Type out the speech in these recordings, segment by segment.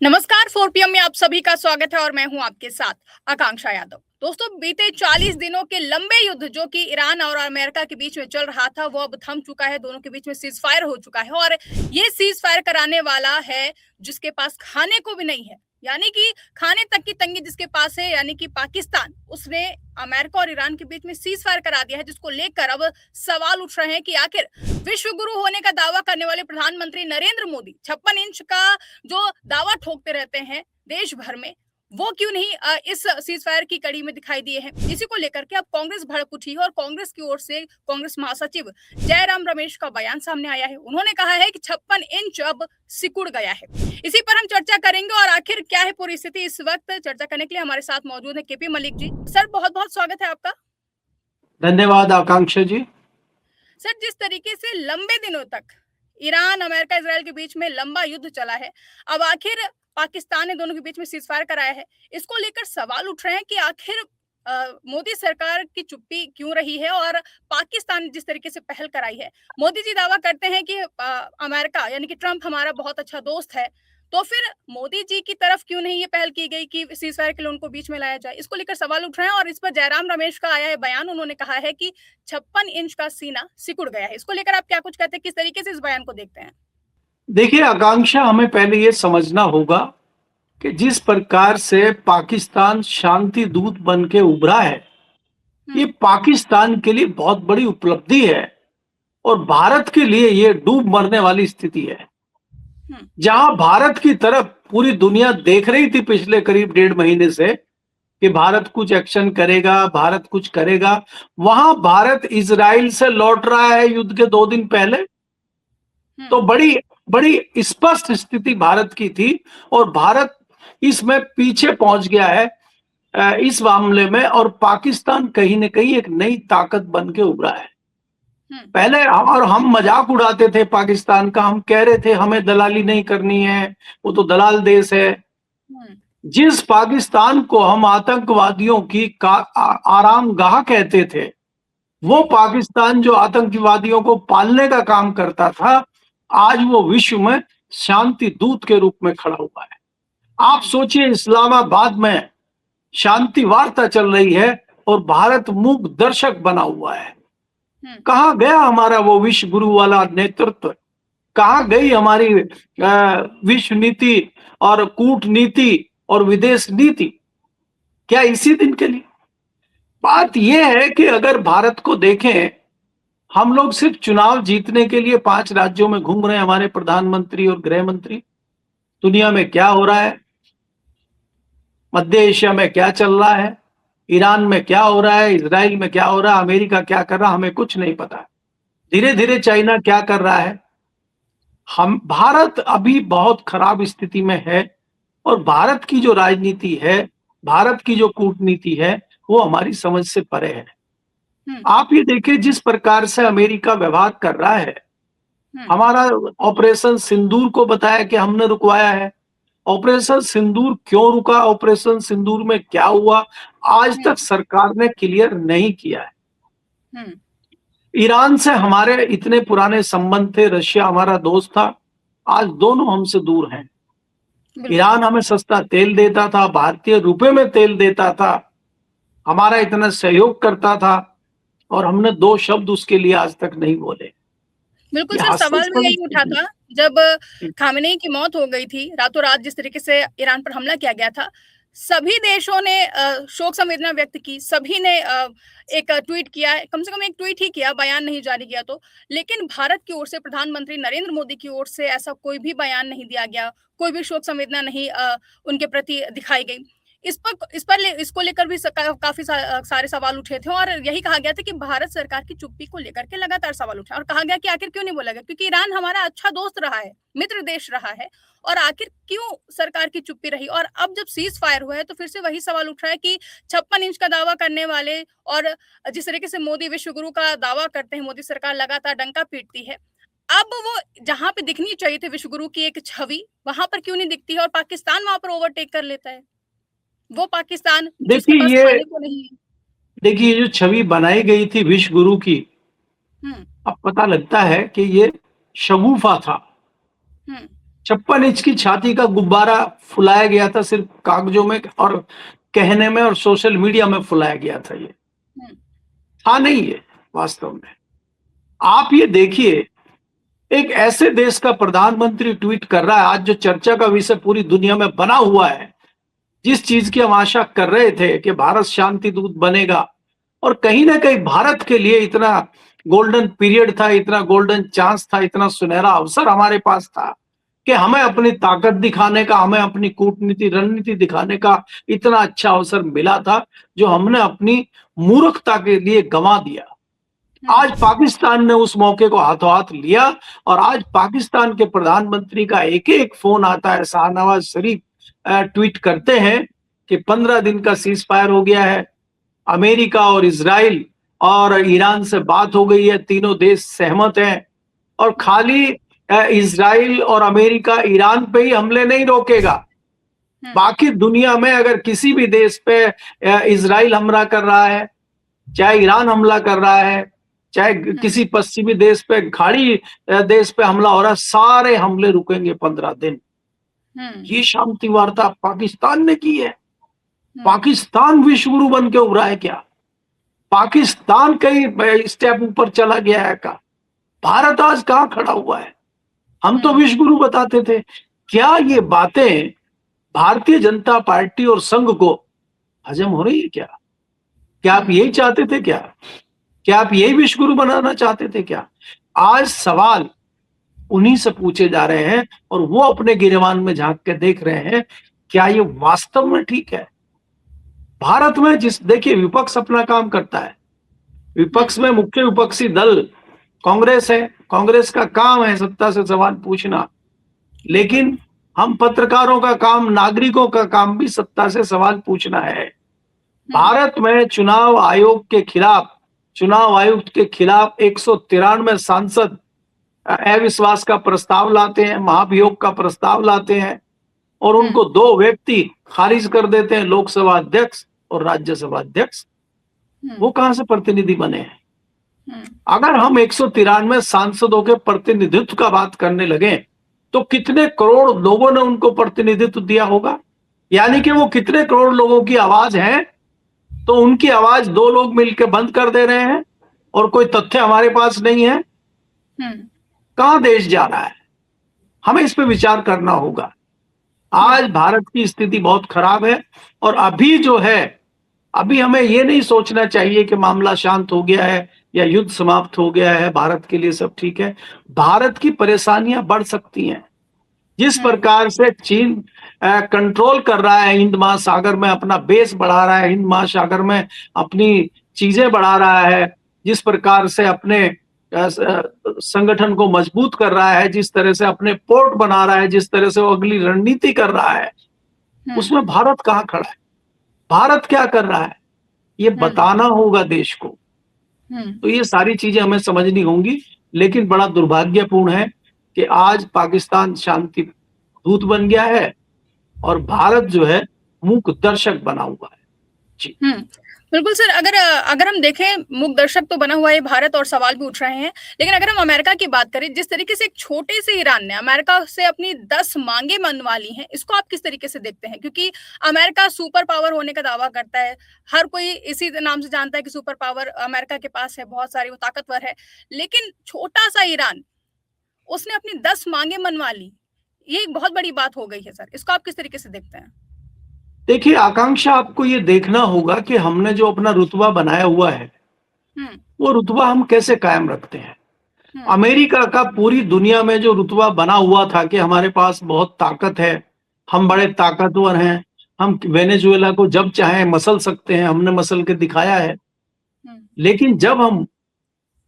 नमस्कार। 4 पीएम में आप सभी का स्वागत है और मैं हूं आपके साथ आकांक्षा यादव। दोस्तों, बीते 40 दिनों के लंबे युद्ध जो कि ईरान और अमेरिका के बीच में चल रहा था वो अब थम चुका है। दोनों के बीच में सीज फायर हो चुका है और ये सीज फायर कराने वाला है जिसके पास खाने को भी नहीं है, यानी कि खाने तक की तंगी जिसके पास है, यानी कि पाकिस्तान। उसने अमेरिका और ईरान के बीच में सीज फायर करा दिया है, जिसको लेकर अब सवाल उठ रहे हैं कि आखिर विश्व गुरु होने का दावा करने वाले प्रधानमंत्री नरेंद्र मोदी 56 इंच का जो दावा ठोकते रहते हैं देश भर में, वो क्यों नहीं इस सीज फायर की कड़ी में दिखाई दिए हैं। इसी को लेकर के अब कांग्रेस भड़क उठी है और कांग्रेस की ओर से कांग्रेस महासचिव जयराम रमेश का बयान सामने आया है। उन्होंने कहा है कि 56 इंच अब सिकुड़ गया है। इसी पर हम चर्चा करेंगे और आखिर क्या है पूरी स्थिति। इस वक्त चर्चा करने के लिए हमारे साथ मौजूद है केपी मलिक जी। सर, बहुत बहुत स्वागत है आपका। धन्यवाद आकांक्षा जी। सर, जिस तरीके से लंबे दिनों तक ईरान, अमेरिका, इजराइल के बीच में लंबा युद्ध चला है, अब आखिर पाकिस्तान ने दोनों के बीच में सीज फायर कराया है। इसको लेकर सवाल उठ रहे हैं कि आखिर मोदी सरकार की चुप्पी क्यों रही है और पाकिस्तान ने जिस तरीके से पहल कराई है। मोदी जी दावा करते हैं कि अमेरिका यानी कि ट्रंप हमारा बहुत अच्छा दोस्त है, तो फिर मोदी जी की तरफ क्यों नहीं ये पहल की गई कि सीज फायर के लिए उनको बीच में लाया जाए। इसको लेकर सवाल उठ रहे हैं और इस पर जयराम रमेश का आया है बयान। उन्होंने कहा है कि 56 इंच का सीना सिकुड़ गया है। इसको लेकर आप क्या कुछ कहते हैं, किस तरीके से इस बयान को देखते हैं? देखिए आकांक्षा, हमें पहले ये समझना होगा कि जिस प्रकार से पाकिस्तान शांति दूत बन के उभरा है, ये पाकिस्तान के लिए बहुत बड़ी उपलब्धि है और भारत के लिए ये डूब मरने वाली स्थिति है। जहां भारत की तरफ पूरी दुनिया देख रही थी पिछले करीब 1.5 महीने से कि भारत कुछ एक्शन करेगा, भारत कुछ करेगा, वहां भारत इजराइल से लौट रहा है युद्ध के 2 दिन पहले। तो बड़ी बड़ी स्पष्ट स्थिति भारत की थी और भारत इसमें पीछे पहुंच गया है इस मामले में, और पाकिस्तान कहीं न कहीं एक नई ताकत बन के उभरा है। पहले और हम मजाक उड़ाते थे पाकिस्तान का, हम कह रहे थे हमें दलाली नहीं करनी है, वो तो दलाल देश है। जिस पाकिस्तान को हम आतंकवादियों की आराम गाह कहते थे, वो पाकिस्तान जो आतंकवादियों को पालने का काम करता था, आज वो विश्व में शांति दूत के रूप में खड़ा हुआ है। आप सोचिए, इस्लामाबाद में शांति वार्ता चल रही है और भारत मूक दर्शक बना हुआ है। कहां गया हमारा वो विश्व गुरु वाला नेतृत्व? कहां गई हमारी विश्व नीति और कूटनीति और विदेश नीति? क्या इसी दिन के लिए? बात यह है कि अगर भारत को देखें, हम लोग सिर्फ चुनाव जीतने के लिए 5 राज्यों में घूम रहे हैं, हमारे प्रधानमंत्री और गृह मंत्री। दुनिया में क्या हो रहा है, मध्य एशिया में क्या चल रहा है, ईरान में क्या हो रहा है, इजराइल में क्या हो रहा है, अमेरिका क्या कर रहा है, हमें कुछ नहीं पता। धीरे धीरे चाइना क्या कर रहा है। हम भारत अभी बहुत खराब स्थिति में है और भारत की जो राजनीति है, भारत की जो कूटनीति है, वो हमारी समझ से परे है। आप ये देखिए जिस प्रकार से अमेरिका व्यवहार कर रहा है। हमारा ऑपरेशन सिंदूर को बताया कि हमने रुकवाया है। ऑपरेशन सिंदूर क्यों रुका, ऑपरेशन सिंदूर में क्या हुआ, आज तक सरकार ने क्लियर नहीं किया है। ईरान से हमारे इतने पुराने संबंध थे, रशिया हमारा दोस्त था, आज दोनों हमसे दूर हैं। ईरान हमें सस्ता तेल देता था, भारतीय रुपए में तेल देता था, हमारा इतना सहयोग करता था, और हमने 2 शब्द उसके लिए आज तक नहीं बोले। बिल्कुल सर, सवाल भी यही उठा था जब खामेनेई की मौत हो गई थी, रातों रात जिस तरीके से ईरान पर हमला किया गया था, सभी देशों ने शोक संवेदना व्यक्त की, सभी ने एक ट्वीट किया, कम से कम एक ट्वीट ही किया, बयान नहीं जारी किया तो। लेकिन भारत की ओर से, प्रधानमंत्री नरेंद्र मोदी की ओर से ऐसा कोई भी बयान नहीं दिया गया, कोई भी शोक संवेदना नहीं उनके प्रति दिखाई गई। इसको लेकर भी काफी सारे सवाल उठे थे और यही कहा गया था कि भारत सरकार की चुप्पी को लेकर के लगातार सवाल उठे और कहा गया कि आखिर क्यों नहीं बोला गया, क्योंकि ईरान हमारा अच्छा दोस्त रहा है, मित्र देश रहा है, और आखिर क्यों सरकार की चुप्पी रही। और अब जब सीज फायर हुआ है तो फिर से वही सवाल उठ रहा है कि 56 इंच का दावा करने वाले और जिस तरीके से मोदी विश्व गुरु का दावा करते हैं, मोदी सरकार लगातार डंका पीटती है, अब वो जहां पे दिखनी चाहिए थी विश्व गुरु की एक छवि, वहां पर क्यों नहीं दिखती है और पाकिस्तान वहां पर ओवरटेक कर लेता है। वो पाकिस्तान जिसके पास खाने को नहीं है। देखिए जो छवि बनाई गई थी विश्व गुरु की, अब पता लगता है कि ये शगुफा था। 56 इंच की छाती का गुब्बारा फुलाया गया था सिर्फ कागजों में और कहने में, और सोशल मीडिया में फुलाया गया था। ये हम्म, था नहीं ये वास्तव में। आप ये देखिए, एक ऐसे देश का प्रधानमंत्री ट्वीट कर रहा है आज, जो चर्चा का विषय पूरी दुनिया में बना हुआ है, जिस चीज की हम आशा कर रहे थे कि भारत शांति दूत बनेगा, और कहीं ना कहीं भारत के लिए इतना गोल्डन पीरियड था, इतना गोल्डन चांस था, इतना सुनहरा अवसर हमारे पास था कि हमें अपनी ताकत दिखाने का, हमें अपनी कूटनीति रणनीति दिखाने का इतना अच्छा अवसर मिला था, जो हमने अपनी मूर्खता के लिए गंवा दिया। आज पाकिस्तान ने उस मौके को हाथों हाथ लिया, और आज पाकिस्तान के प्रधानमंत्री का एक एक फोन आता है। शाहनवाज शरीफ ट्वीट करते हैं कि 15 दिन का सीज फायर हो गया है, अमेरिका और इजराइल और ईरान से बात हो गई है, तीनों देश सहमत हैं, और खाली इजराइल और अमेरिका ईरान पे ही हमले नहीं रोकेगा, बाकी दुनिया में अगर किसी भी देश पे इजराइल हमला कर रहा है, चाहे ईरान हमला कर रहा है, चाहे किसी पश्चिमी देश पे, खाड़ी देश पे हमला हो रहा है, सारे हमले रुकेंगे 15 दिन। ये शांति वार्ता पाकिस्तान ने की है। पाकिस्तान विश्वगुरु बन के उभरा है क्या? पाकिस्तान कई स्टेप ऊपर चला गया है क्या? भारत आज कहां खड़ा हुआ है? हम तो विश्वगुरु बताते थे। क्या ये बातें भारतीय जनता पार्टी और संघ को हजम हो रही है क्या? क्या आप यही चाहते थे क्या? क्या आप यही विश्वगुरु बनाना चाहते थे क्या? आज सवाल उन्हीं से पूछे जा रहे हैं, और वो अपने गिरेबान में झांक के देख रहे हैं, क्या ये वास्तव में ठीक है? भारत में देखिए, विपक्ष अपना काम करता है। विपक्ष में मुख्य विपक्षी दल कांग्रेस है, कांग्रेस का काम है सत्ता से सवाल पूछना, लेकिन हम पत्रकारों का काम, नागरिकों का काम भी सत्ता से सवाल पूछना है। भारत में चुनाव आयुक्त के खिलाफ 193 सांसद अविश्वास का प्रस्ताव लाते हैं, महाभियोग का प्रस्ताव लाते हैं, और उनको 2 व्यक्ति खारिज कर देते हैं, लोकसभा अध्यक्ष और राज्यसभा अध्यक्ष। वो कहां से प्रतिनिधि बने हैं? अगर हम 193 सांसदों के प्रतिनिधित्व का बात करने लगे, तो कितने करोड़ लोगों ने उनको प्रतिनिधित्व दिया होगा? यानी कि वो कितने करोड़ लोगों की आवाज है, तो उनकी आवाज 2 लोग मिलकर बंद कर दे रहे हैं, और कोई तथ्य हमारे पास नहीं है। कहां देश जा रहा है? हमें इस पे विचार करना होगा। आज भारत की स्थिति बहुत खराब है, और अभी जो है, अभी हमें ये नहीं सोचना चाहिए कि मामला शांत हो गया है या युद्ध समाप्त हो गया है, भारत के लिए सब ठीक है। भारत की परेशानियां बढ़ सकती हैं। जिस प्रकार से चीन कंट्रोल कर रहा है हिंद महासागर में, अपना बेस बढ़ा रहा है हिंद महासागर में, अपनी चीजें बढ़ा रहा है, जिस प्रकार से अपने संगठन को मजबूत कर रहा है, जिस तरह से अपने पोर्ट बना रहा है, जिस तरह से वो अगली रणनीति कर रहा है, उसमें भारत कहां खड़ा है? भारत क्या कर रहा है? ये बताना होगा देश को। तो ये सारी चीजें हमें समझनी होंगी, लेकिन बड़ा दुर्भाग्यपूर्ण है कि आज पाकिस्तान शांति दूत बन गया है, और भारत जो है मूक दर्शक बना हुआ है। जी बिल्कुल सर, अगर हम देखें, मूक दर्शक तो बना हुआ है भारत, और सवाल भी उठ रहे हैं, लेकिन अगर हम अमेरिका की बात करें, जिस तरीके से एक छोटे से ईरान ने अमेरिका से अपनी 10 मांगे मनवा ली हैं, इसको आप किस तरीके से देखते हैं? क्योंकि अमेरिका सुपर पावर होने का दावा करता है, हर कोई इसी नाम से जानता है कि सुपर पावर अमेरिका के पास है, बहुत सारी, वो ताकतवर है, लेकिन छोटा सा ईरान, उसने अपनी 10 मांगे मनवा ली। ये एक बहुत बड़ी बात हो गई है सर, इसको आप किस तरीके से देखते हैं? देखिए आकांक्षा, आपको ये देखना होगा कि हमने जो अपना रुतबा बनाया हुआ है, वो रुतबा हम कैसे कायम रखते हैं। अमेरिका का पूरी दुनिया में जो रुतबा बना हुआ था कि हमारे पास बहुत ताकत है, हम बड़े ताकतवर हैं, हम वेनेजुएला को जब चाहे मसल सकते हैं, हमने मसल के दिखाया है। लेकिन जब हम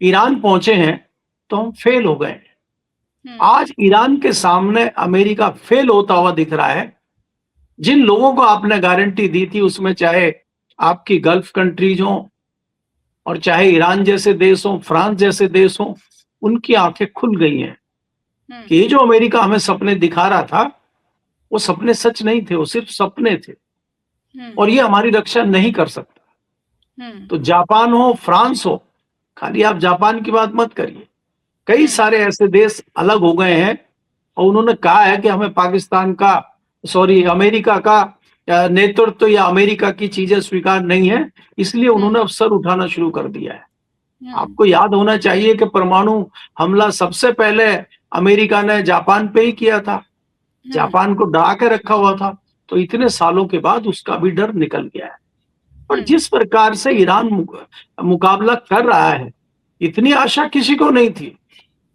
ईरान पहुंचे हैं तो हम फेल हो गए। आज ईरान के सामने अमेरिका फेल होता हुआ दिख रहा है। जिन लोगों को आपने गारंटी दी थी, उसमें चाहे आपकी गल्फ कंट्रीज हो, और चाहे ईरान जैसे देश हो, फ्रांस जैसे देश हो, उनकी आंखें खुल गई हैं कि ये जो अमेरिका हमें सपने दिखा रहा था, वो सपने सच नहीं थे, वो सिर्फ सपने थे, और ये हमारी रक्षा नहीं कर सकता। तो जापान हो, फ्रांस हो, खाली आप जापान की बात मत करिए, कई सारे ऐसे देश अलग हो गए हैं, और उन्होंने कहा है कि हमें पाकिस्तान का, सॉरी, अमेरिका का नेतृत्व या अमेरिका की चीजें स्वीकार नहीं है, इसलिए उन्होंने अब सर उठाना शुरू कर दिया है। आपको याद होना चाहिए कि परमाणु हमला सबसे पहले अमेरिका ने जापान पे ही किया था, जापान को डरा के रखा हुआ था, तो इतने सालों के बाद उसका भी डर निकल गया है। और जिस प्रकार से ईरान मुकाबला कर रहा है, इतनी आशा किसी को नहीं थी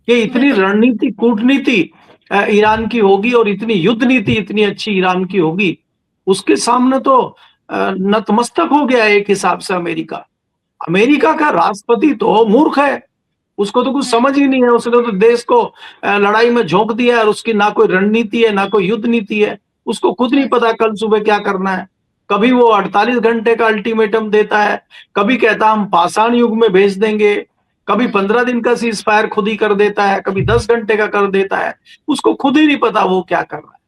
कि इतनी रणनीति, कूटनीति ईरान की होगी और इतनी युद्ध नीति इतनी अच्छी ईरान की होगी। उसके सामने तो नतमस्तक हो गया एक हिसाब से अमेरिका। अमेरिका का राष्ट्रपति तो मूर्ख है, उसको तो कुछ समझ ही नहीं है। उसने तो देश को लड़ाई में झोंक दिया है और उसकी ना कोई रणनीति है, ना कोई युद्ध नीति है। उसको खुद नहीं पता कल सुबह क्या करना है। कभी वो 48 घंटे का अल्टीमेटम देता है, कभी कहता हम पाषाण युग में भेज देंगे, कभी 15 दिन का सीज फायर खुद ही कर देता है, कभी 10 घंटे का कर देता है। उसको खुद ही नहीं पता वो क्या कर रहा है।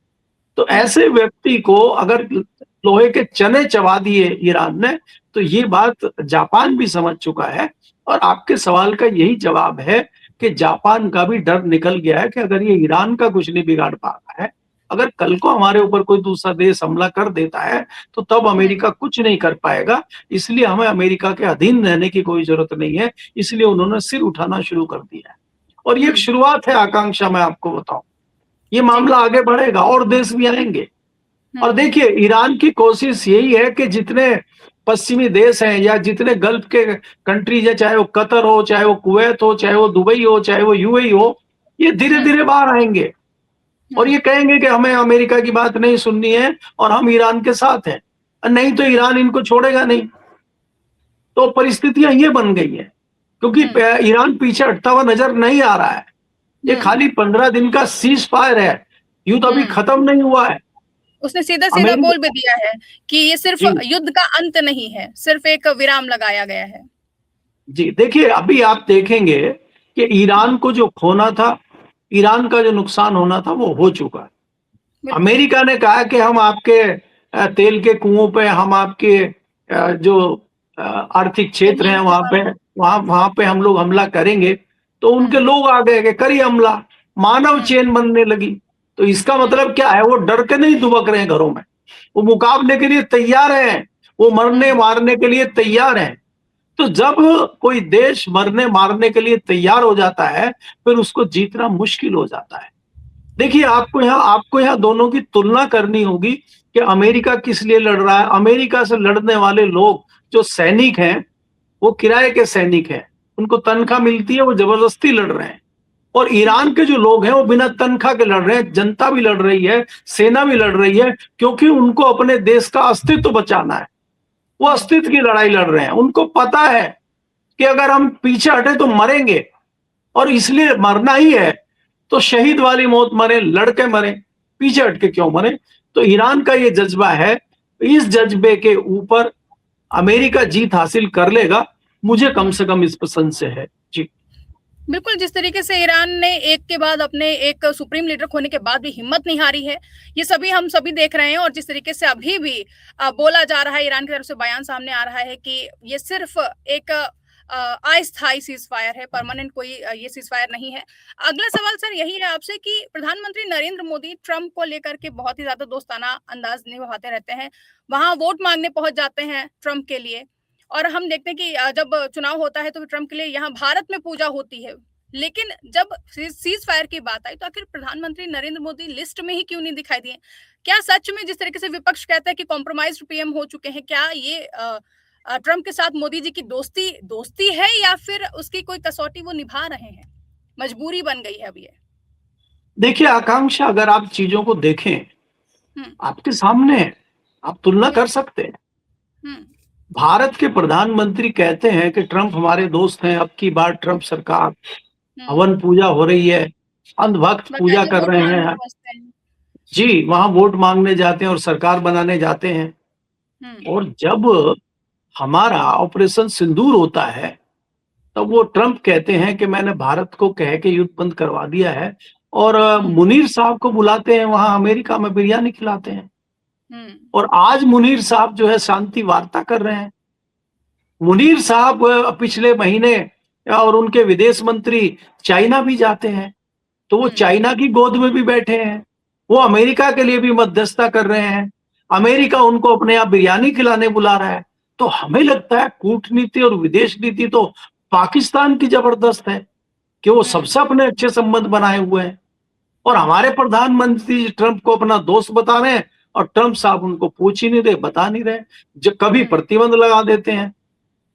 तो ऐसे व्यक्ति को अगर लोहे के चने चबा दिए ईरान ने, तो ये बात जापान भी समझ चुका है। और आपके सवाल का यही जवाब है कि जापान का भी डर निकल गया है कि अगर ये ईरान का कुछ नहीं बिगाड़ पा रहा है, अगर कल को हमारे ऊपर कोई दूसरा देश हमला कर देता है, तो तब अमेरिका कुछ नहीं कर पाएगा। इसलिए हमें अमेरिका के अधीन रहने की कोई जरूरत नहीं है, इसलिए उन्होंने सिर उठाना शुरू कर दिया है। और ये एक शुरुआत है आकांक्षा, मैं आपको बताऊं, ये मामला आगे बढ़ेगा और देश भी आएंगे। और देखिए, ईरान की कोशिश यही है कि जितने पश्चिमी देश हैं या जितने गल्फ के कंट्रीज है, चाहे वो कतर हो, चाहे वो कुवैत हो, चाहे वो दुबई हो, चाहे वो यूएई हो, ये धीरे धीरे बाहर आएंगे और ये कहेंगे कि हमें अमेरिका की बात नहीं सुननी है और हम ईरान के साथ हैं, नहीं तो ईरान इनको छोड़ेगा नहीं। तो परिस्थितियां ये बन गई है, क्योंकि ईरान पीछे हटता हुआ नजर नहीं आ रहा है। ये खाली 15 दिन का सीज फायर है, युद्ध अभी खत्म नहीं हुआ है। उसने सीधा सीधा बोल भी दिया है कि ये सिर्फ युद्ध का अंत नहीं है, सिर्फ एक विराम लगाया गया है। जी देखिए, अभी आप देखेंगे कि ईरान को जो खोना था, ईरान का जो नुकसान होना था, वो हो चुका है। अमेरिका ने कहा कि हम आपके तेल के कुओं पे, हम आपके जो आर्थिक क्षेत्र हैं वहां पे हम लोग हमला करेंगे। तो उनके लोग आ गए कि करिए हमला, मानव चेन बनने लगी। तो इसका मतलब क्या है, वो डर के नहीं दुबक रहे हैं घरों में, वो मुकाबले के लिए तैयार हैं, वो मरने मारने के लिए तैयार हैं। तो जब कोई देश मरने मारने के लिए तैयार हो जाता है, फिर उसको जीतना मुश्किल हो जाता है। देखिए, आपको यहाँ दोनों की तुलना करनी होगी कि अमेरिका किस लिए लड़ रहा है। अमेरिका से लड़ने वाले लोग जो सैनिक हैं, वो किराए के सैनिक हैं, उनको तनख्वाह मिलती है, वो जबरदस्ती लड़ रहे हैं। और ईरान के जो लोग हैं वो बिना तनख्वाह के लड़ रहे हैं, जनता भी लड़ रही है, सेना भी लड़ रही है, क्योंकि उनको अपने देश का अस्तित्व बचाना है। वो अस्तित्व की लड़ाई लड़ रहे हैं। उनको पता है कि अगर हम पीछे हटे तो मरेंगे, और इसलिए मरना ही है तो शहीद वाली मौत मरे, लड़के मरे, पीछे हटके क्यों मरे। तो ईरान का ये जज्बा है, इस जज्बे के ऊपर अमेरिका जीत हासिल कर लेगा, मुझे कम से कम इस पर संशय है। जी बिल्कुल, जिस तरीके से ईरान ने एक के बाद अपने एक सुप्रीम लीडर खोने के बाद भी हिम्मत नहीं हारी है, ये हम सभी देख रहे हैं। और जिस तरीके से अभी भी बोला जा रहा है, ईरान की तरफ से बयान सामने आ रहा है कि ये सिर्फ एक अस्थायी सीज फायर है, परमानेंट कोई ये सीज फायर नहीं है। अगला सवाल सर यही है आपसे कि प्रधानमंत्री नरेंद्र मोदी ट्रंप को लेकर के बहुत ही ज्यादा दोस्ताना अंदाज निभाते रहते हैं, वहां वोट मांगने पहुंच जाते हैं ट्रंप के लिए। और हम देखते हैं कि जब चुनाव होता है तो ट्रंप के लिए यहाँ भारत में पूजा होती है। लेकिन जब सीज फायर की बात आई तो आखिर प्रधानमंत्री नरेंद्र मोदी लिस्ट में ही क्यों नहीं दिखाई दिए? क्या सच में जिस तरीके से विपक्ष कहता है कि कॉम्प्रोमाइज्ड पीएम हो चुके हैं, क्या ये ट्रंप के साथ मोदी जी की दोस्ती है या फिर उसकी कोई कसौटी वो निभा रहे हैं, मजबूरी बन गई है अब ये? देखिए आकांक्षा, अगर आप चीजों को देखें आपके सामने, आप तुलना कर सकते हैं। भारत के प्रधानमंत्री कहते हैं कि ट्रंप हमारे दोस्त हैं, अब की बार ट्रंप सरकार, हवन पूजा हो रही है, अंधभक्त पूजा कर रहे हैं। जी, वहां वोट मांगने जाते हैं और सरकार बनाने जाते हैं। और जब हमारा ऑपरेशन सिंदूर होता है तब वो ट्रंप कहते हैं कि मैंने भारत को कह के युद्ध बंद करवा दिया है, और मुनीर साहब को बुलाते हैं वहां अमेरिका में, बिरयानी खिलाते हैं। और आज मुनीर साहब जो है शांति वार्ता कर रहे हैं। मुनीर साहब पिछले महीने और उनके विदेश मंत्री चाइना भी जाते हैं। तो वो चाइना की गोद में भी बैठे हैं, वो अमेरिका के लिए भी मध्यस्थता कर रहे हैं, अमेरिका उनको अपने यहाँ बिरयानी खिलाने बुला रहा है। तो हमें लगता है कूटनीति और विदेश नीति तो पाकिस्तान की जबरदस्त है कि वो सबसे अपने अच्छे संबंध बनाए हुए हैं, और हमारे प्रधानमंत्री ट्रंप को अपना दोस्त बता रहे हैं और ट्रंप साहब उनको पूछ ही नहीं रहे, बता नहीं रहे। जो कभी प्रतिबंध लगा देते हैं,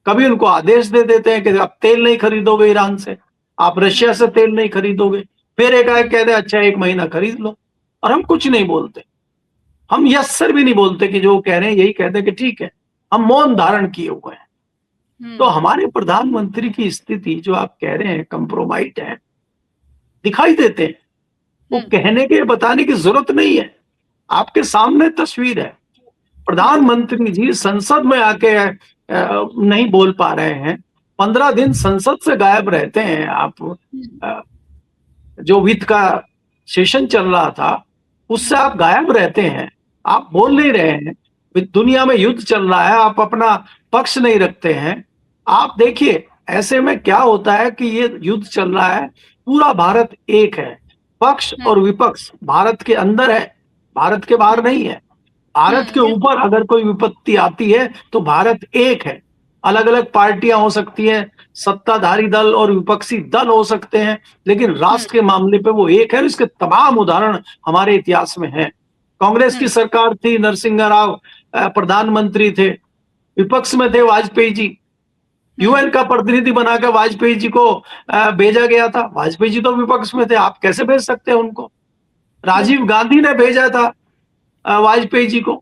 कभी उनको आदेश दे देते हैं कि आप तेल नहीं खरीदोगे ईरान से, आप रशिया से तेल नहीं खरीदोगे, फिर एकाएक कहते हैं अच्छा 1 महीना खरीद लो, और हम कुछ नहीं बोलते। हम यस सर भी नहीं बोलते कि जो कह रहे हैं यही कहते हैं कि ठीक है, हम मौन धारण किए हुए हैं। तो हमारे प्रधानमंत्री की स्थिति जो आप कह रहे हैं कंप्रोमाइज है, दिखाई देते हैं। वो कहने के बताने की जरूरत नहीं है, आपके सामने तस्वीर है। प्रधानमंत्री जी संसद में आके नहीं बोल पा रहे हैं, 15 दिन संसद से गायब रहते हैं। आप जो वित्त का सेशन चल रहा था उससे आप गायब रहते हैं, आप बोल नहीं रहे हैं। दुनिया में युद्ध चल रहा है, आप अपना पक्ष नहीं रखते हैं। आप देखिए ऐसे में क्या होता है कि ये युद्ध चल रहा है, पूरा भारत एक है, पक्ष और विपक्ष भारत के अंदर है, भारत के बाहर नहीं है। भारत के ऊपर अगर कोई विपत्ति आती है तो भारत एक है। अलग अलग पार्टियां हो सकती हैं, सत्ताधारी दल और विपक्षी दल हो सकते हैं, लेकिन राष्ट्र के मामले पे वो एक है। इसके तमाम उदाहरण हमारे इतिहास में हैं। कांग्रेस की सरकार थी, नरसिंह राव प्रधानमंत्री थे, विपक्ष में थे वाजपेयी जी, यूएन का प्रतिनिधि बनाकर वाजपेयी जी को भेजा गया था, वाजपेयी जी तो विपक्ष में थे, आप कैसे भेज सकते हैं उनको। राजीव गांधी ने भेजा था वाजपेयी जी को,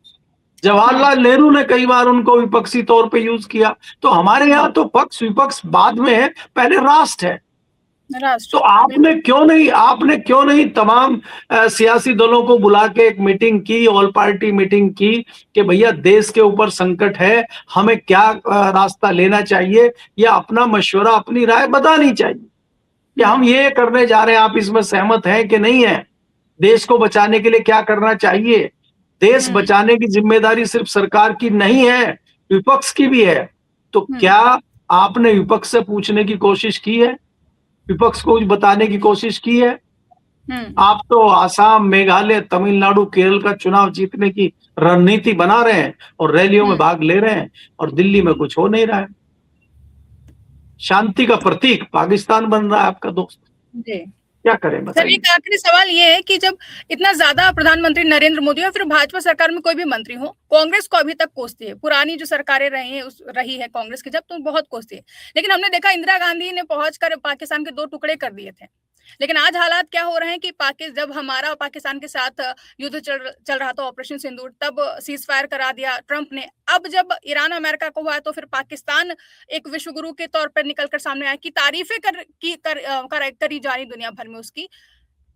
जवाहरलाल नेहरू ने कई बार उनको विपक्षी तौर पे यूज किया। तो हमारे यहाँ तो पक्ष विपक्ष बाद में है, पहले राष्ट्र है। तो आपने क्यों नहीं तमाम सियासी दलों को बुला के एक मीटिंग की, ऑल पार्टी मीटिंग की कि भैया देश के ऊपर संकट है, हमें क्या रास्ता लेना चाहिए, या अपना मशवरा अपनी राय बतानी चाहिए कि हम ये करने जा रहे हैं, आप इसमें सहमत हैं कि नहीं है, देश को बचाने के लिए क्या करना चाहिए। देश बचाने की जिम्मेदारी सिर्फ सरकार की नहीं है, विपक्ष की भी है। तो क्या आपने विपक्ष से पूछने की कोशिश की है, विपक्ष को कुछ बताने की कोशिश की है? आप तो आसाम, मेघालय, तमिलनाडु, केरल का चुनाव जीतने की रणनीति बना रहे हैं और रैलियों में भाग ले रहे हैं, और दिल्ली में कुछ हो नहीं रहा है। शांति का प्रतीक पाकिस्तान बन रहा है आपका दोस्त। क्या करें बताइए। सर, एक आखिरी सवाल ये है कि जब इतना ज्यादा प्रधानमंत्री नरेंद्र मोदी या फिर भाजपा सरकार में कोई भी मंत्री हो, कांग्रेस को अभी तक कोसती है। पुरानी जो सरकारें रही है कांग्रेस की, जब तो बहुत कोसती है, लेकिन हमने देखा इंदिरा गांधी ने पहुंचकर पाकिस्तान के 2 टुकड़े कर दिए थे। लेकिन आज हालात क्या हो रहे हैं कि जब हमारा पाकिस्तान के साथ युद्ध चल रहा था, ऑपरेशन सिंदूर, तब सीज फायर करा दिया ट्रंप ने। अब जब ईरान अमेरिका को हुआ है तो फिर पाकिस्तान एक विश्वगुरु के तौर पर निकलकर सामने आया कि तारीफें करी जा रही दुनिया भर में उसकी।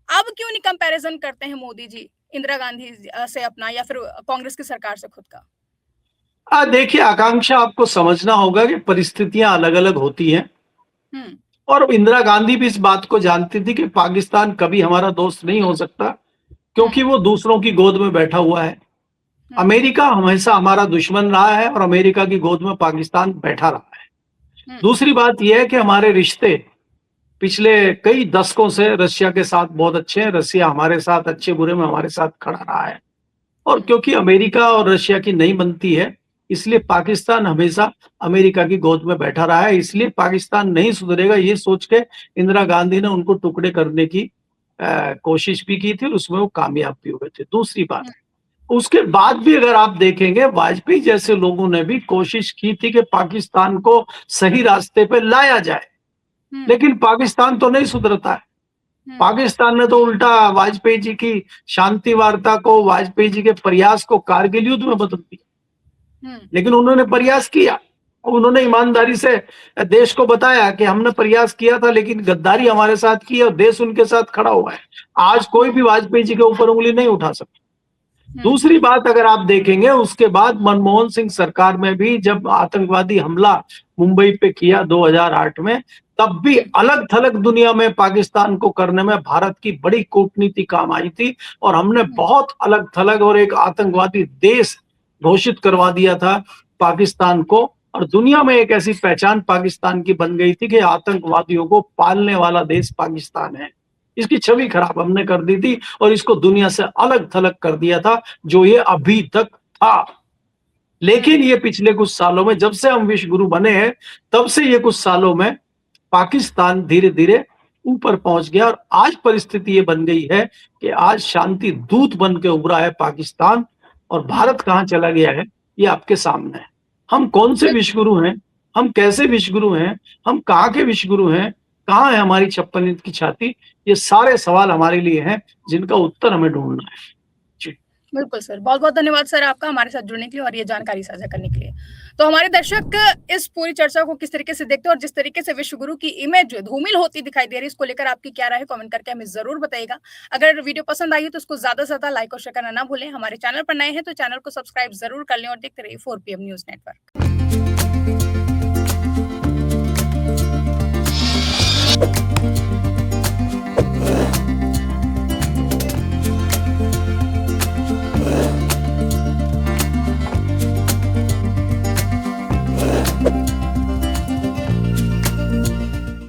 अब क्यों नहीं कंपैरिजन करते हैं मोदी जी इंदिरा गांधी से अपना, या फिर कांग्रेस की सरकार से खुद का? देखिए आकांक्षा, आपको समझना होगा कि परिस्थितियां अलग अलग होती हैं, और इंदिरा गांधी भी इस बात को जानती थी कि पाकिस्तान कभी हमारा दोस्त नहीं हो सकता, क्योंकि वो दूसरों की गोद में बैठा हुआ है। अमेरिका हमेशा हमारा दुश्मन रहा है और अमेरिका की गोद में पाकिस्तान बैठा रहा है। दूसरी बात यह है कि हमारे रिश्ते पिछले कई दशकों से रशिया के साथ बहुत अच्छे हैं। रशिया हमारे साथ अच्छे बुरे में हमारे साथ खड़ा रहा है, और क्योंकि अमेरिका और रशिया की नहीं बनती है, इसलिए पाकिस्तान हमेशा अमेरिका की गोद में बैठा रहा है। इसलिए पाकिस्तान नहीं सुधरेगा, ये सोच के इंदिरा गांधी ने उनको टुकड़े करने की कोशिश भी की थी, और उसमें वो कामयाब भी हुए थे। दूसरी बात, उसके बाद भी अगर आप देखेंगे, वाजपेयी जैसे लोगों ने भी कोशिश की थी कि पाकिस्तान को सही रास्ते पे लाया जाए, लेकिन पाकिस्तान तो नहीं सुधरता है। पाकिस्तान ने तो उल्टा वाजपेयी जी की शांति वार्ता को, वाजपेयी जी के प्रयास को कारगिल युद्ध में बदल दिया। लेकिन उन्होंने प्रयास किया, उन्होंने ईमानदारी से देश को बताया कि हमने प्रयास किया था, लेकिन गद्दारी हमारे साथ की और देश उनके साथ खड़ा हुआ है। आज कोई भी वाजपेयी जी के ऊपर उंगली नहीं उठा सकता। दूसरी बात, अगर आप देखेंगे, उसके बाद मनमोहन सिंह सरकार में भी जब आतंकवादी हमला मुंबई पे किया 2008 में, तब भी अलग थलग दुनिया में पाकिस्तान को करने में भारत की बड़ी कूटनीति काम आई थी, और हमने बहुत अलग थलग और एक आतंकवादी देश घोषित करवा दिया था पाकिस्तान को, और दुनिया में एक ऐसी पहचान पाकिस्तान की बन गई थी कि आतंकवादियों को पालने वाला देश पाकिस्तान है। इसकी छवि खराब हमने कर दी थी और इसको दुनिया से अलग थलग कर दिया था, जो ये अभी तक था। लेकिन ये पिछले कुछ सालों में, जब से हम विश्व गुरु बने हैं, तब से ये कुछ सालों में पाकिस्तान धीरे-धीरे ऊपर पहुंच गया और आज परिस्थिति ये बन गई है कि आज शांति दूत बन के उभरा है पाकिस्तान। और भारत कहाँ चला गया है, ये आपके सामने है। हम कौन से विश्व गुरु हैं, हम कैसे विश्व गुरु हैं, हम कहाँ के विश्व गुरु हैं, कहाँ है हमारी 56 इंच की छाती, ये सारे सवाल हमारे लिए हैं जिनका उत्तर हमें ढूंढना है। जी। बिल्कुल सर, बहुत-बहुत धन्यवाद सर आपका हमारे साथ जुड़ने के लिए और ये जानकारी साझा करने के लिए। तो हमारे दर्शक इस पूरी चर्चा को किस तरीके से देखते हैं और जिस तरीके से विश्व गुरु की इमेज धूमिल होती दिखाई दे रही है, इसको लेकर आपकी क्या राय है कमेंट करके हमें ज़रूर बताइएगा। अगर वीडियो पसंद आई है तो उसको ज़्यादा से ज़्यादा लाइक और शेयर करना ना भूलें। हमारे चैनल पर नए हैं तो चैनल को सब्सक्राइब ज़रूर कर लें और देखते रहिए 4 पीएम न्यूज़ नेटवर्क।